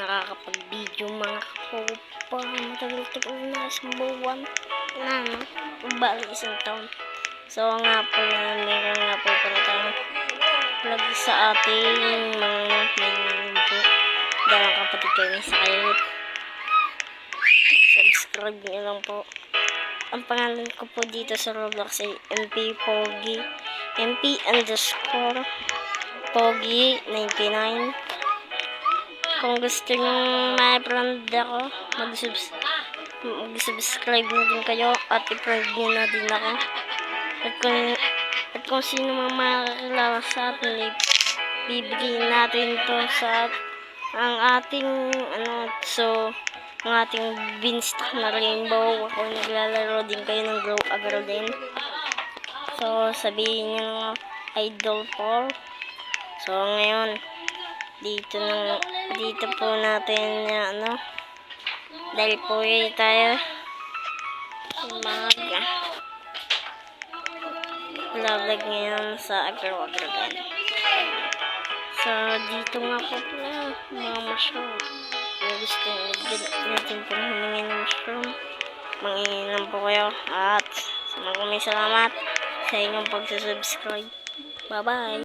nakakapag-video mga kapopa. Matagal-tagal na, isang buwan na, no? Bali, isang taon. So, nga po na, meron nga po pala tayong vlog sa ating mga po. Dalawang kapatid kami sa kayo. Subscribe nyo lang po. Ang pangalan ko po dito sa Roblox ay MP Pogi. MP_Pogi99. Kung gusto nyo ma-friend ako, mag-subscribe na din kayo at i-friend nyo na din ako. At kung sino mga makakilala sa atin, bibigyan natin to sa ang ating ang ating beanstalk na rainbow. Ako naglalaro din kayo ng Grow a Garden. So, sabihin nyo nga, Idol Paul. So, ngayon, dito po natin, dahil po tayo mag-vlog ngayon sa Grow a Garden. So, dito nga po pala, mga mushroom. Kung gusto natin pong humingi ng mushroom, manginginom po kayo. At maraming salamat sa inyong pagsusubscribe. Bye-bye!